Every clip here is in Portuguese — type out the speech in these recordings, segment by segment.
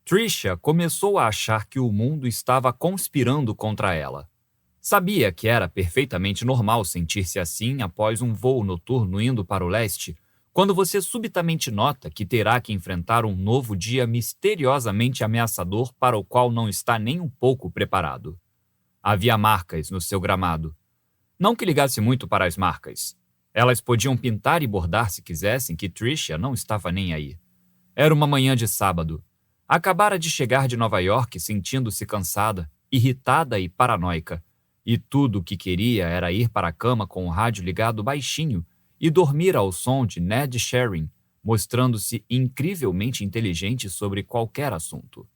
Tricia começou a achar que o mundo estava conspirando contra ela. Sabia que era perfeitamente normal sentir-se assim após um voo noturno indo para o leste, quando você subitamente nota que terá que enfrentar um novo dia misteriosamente ameaçador para o qual não está nem um pouco preparado. Havia marcas no seu gramado. Não que ligasse muito para as marcas. Elas podiam pintar e bordar se quisessem, que Tricia não estava nem aí. Era uma manhã de sábado. Acabara de chegar de Nova York sentindo-se cansada, irritada e paranoica. E tudo o que queria era ir para a cama com o rádio ligado baixinho e dormir ao som de Ned Sherrin, mostrando-se incrivelmente inteligente sobre qualquer assunto.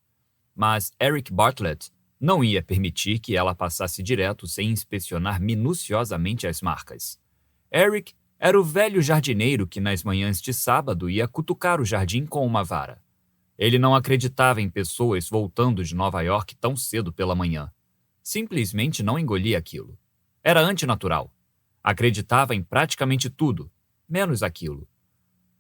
Mas Eric Bartlett não ia permitir que ela passasse direto sem inspecionar minuciosamente as marcas. Eric era o velho jardineiro que nas manhãs de sábado ia cutucar o jardim com uma vara. Ele não acreditava em pessoas voltando de Nova York tão cedo pela manhã. Simplesmente não engolia aquilo. Era antinatural. Acreditava em praticamente tudo, menos aquilo.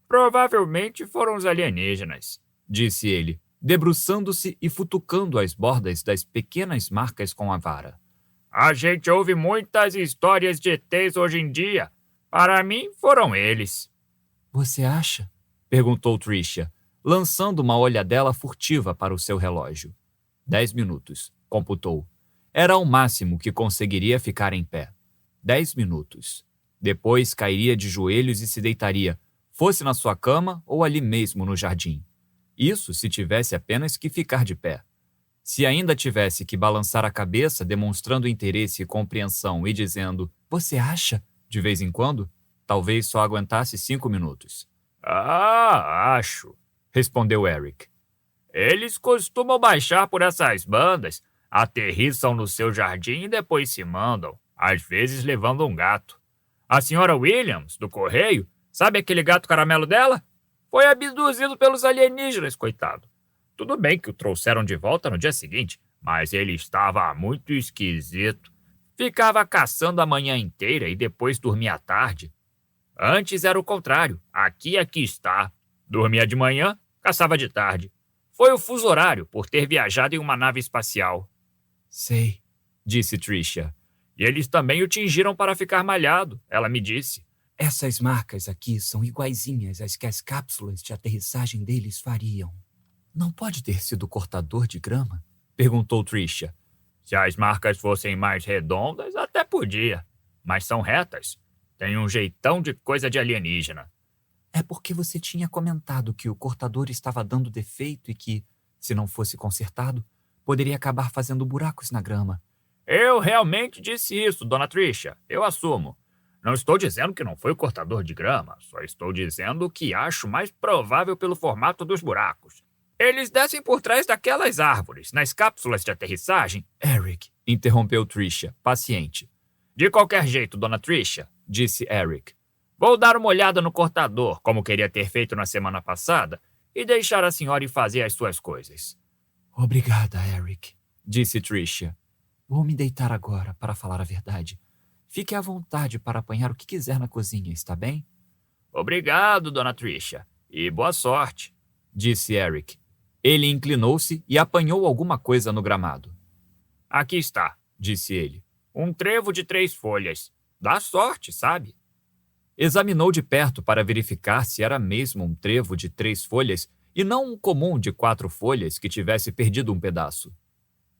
Provavelmente foram os alienígenas, disse ele, debruçando-se e futucando as bordas das pequenas marcas com a vara. A gente ouve muitas histórias de ETs hoje em dia. Para mim, foram eles. Você acha? Perguntou Tricia, lançando uma olhadela furtiva para o seu relógio. 10 minutos, computou. Era o máximo que conseguiria ficar em pé. 10 minutos. Depois cairia de joelhos e se deitaria, fosse na sua cama ou ali mesmo no jardim. Isso se tivesse apenas que ficar de pé. Se ainda tivesse que balançar a cabeça demonstrando interesse e compreensão e dizendo "Você acha?" de vez em quando, talvez só aguentasse 5 minutos. Acho, respondeu Eric. Eles costumam baixar por essas bandas, aterrissam no seu jardim e depois se mandam, às vezes levando um gato. A senhora Williams, do correio, sabe aquele gato caramelo dela? Foi abduzido pelos alienígenas, coitado. Tudo bem que o trouxeram de volta no dia seguinte, mas ele estava muito esquisito. Ficava caçando a manhã inteira e depois dormia à tarde. Antes era o contrário, aqui está. Dormia de manhã, caçava de tarde. Foi o fuso horário, por ter viajado em uma nave espacial. Sei, disse Tricia. E eles também o tingiram para ficar malhado, ela me disse. Essas marcas aqui são iguaizinhas às que as cápsulas de aterrissagem deles fariam. Não pode ter sido cortador de grama? Perguntou Tricia. Se as marcas fossem mais redondas, até podia. Mas são retas. Tem um jeitão de coisa de alienígena. É porque você tinha comentado que o cortador estava dando defeito e que, se não fosse consertado, poderia acabar fazendo buracos na grama. Eu realmente disse isso, dona Tricia. Eu assumo. Não estou dizendo que não foi o cortador de grama. Só estou dizendo que acho mais provável pelo formato dos buracos. Eles descem por trás daquelas árvores, nas cápsulas de aterrissagem. Eric, interrompeu Tricia, paciente. De qualquer jeito, dona Tricia, disse Eric. Vou dar uma olhada no cortador, como queria ter feito na semana passada, e deixar a senhora ir fazer as suas coisas. Obrigada, Eric, disse Tricia. Vou me deitar agora, para falar a verdade. Fique à vontade para apanhar o que quiser na cozinha, está bem? Obrigado, dona Tricia, e boa sorte, disse Eric. Ele inclinou-se e apanhou alguma coisa no gramado. Aqui está, disse ele. Um trevo de 3 folhas. Dá sorte, sabe? Examinou de perto para verificar se era mesmo um trevo de 3 folhas e não um comum de 4 folhas que tivesse perdido um pedaço.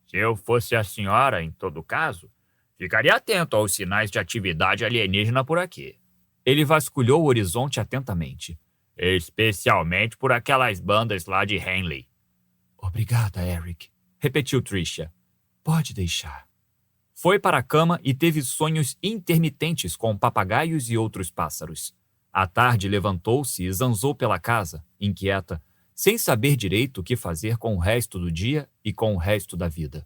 Se eu fosse a senhora, em todo caso, ficaria atento aos sinais de atividade alienígena por aqui. Ele vasculhou o horizonte atentamente, especialmente por aquelas bandas lá de Henley. Obrigada, Eric, repetiu Tricia. Pode deixar. Foi para a cama e teve sonhos intermitentes com papagaios e outros pássaros. À tarde levantou-se e zanzou pela casa, inquieta, sem saber direito o que fazer com o resto do dia e com o resto da vida.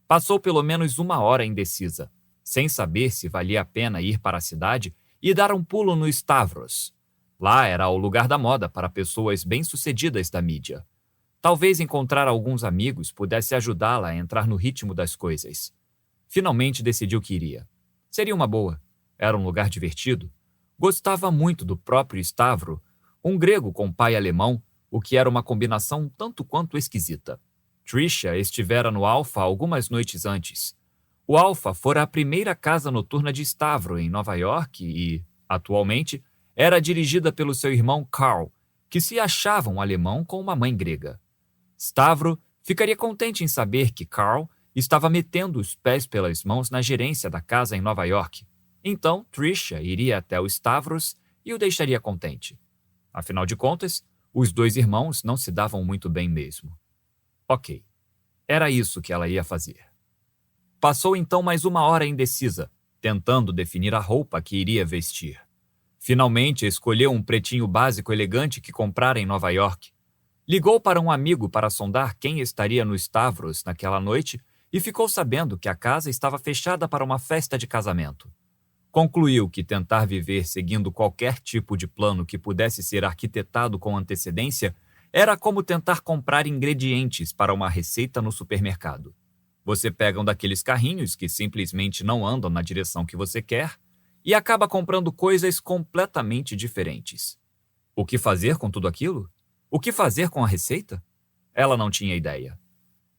Passou pelo menos 1 hora indecisa, sem saber se valia a pena ir para a cidade e dar um pulo no Stavros. Lá era o lugar da moda para pessoas bem-sucedidas da mídia. Talvez encontrar alguns amigos pudesse ajudá-la a entrar no ritmo das coisas. Finalmente decidiu que iria. Seria uma boa. Era um lugar divertido. Gostava muito do próprio Stavro, um grego com pai alemão, o que era uma combinação tanto quanto esquisita. Tricia estivera no Alpha algumas noites antes. O Alpha fora a primeira casa noturna de Stavro, em Nova York, e, atualmente, era dirigida pelo seu irmão Carl, que se achava um alemão com uma mãe grega. Stavro ficaria contente em saber que Carl estava metendo os pés pelas mãos na gerência da casa em Nova York. Então, Tricia iria até o Stavros e o deixaria contente. Afinal de contas, os dois irmãos não se davam muito bem mesmo. Ok, era isso que ela ia fazer. Passou então mais uma hora indecisa, tentando definir a roupa que iria vestir. Finalmente escolheu um pretinho básico elegante que comprara em Nova York. Ligou para um amigo para sondar quem estaria no Stavros naquela noite e ficou sabendo que a casa estava fechada para uma festa de casamento. Concluiu que tentar viver seguindo qualquer tipo de plano que pudesse ser arquitetado com antecedência era como tentar comprar ingredientes para uma receita no supermercado. Você pega um daqueles carrinhos que simplesmente não andam na direção que você quer e acaba comprando coisas completamente diferentes. O que fazer com tudo aquilo? O que fazer com a receita? Ela não tinha ideia.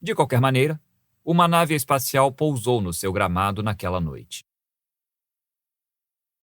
De qualquer maneira, uma nave espacial pousou no seu gramado naquela noite.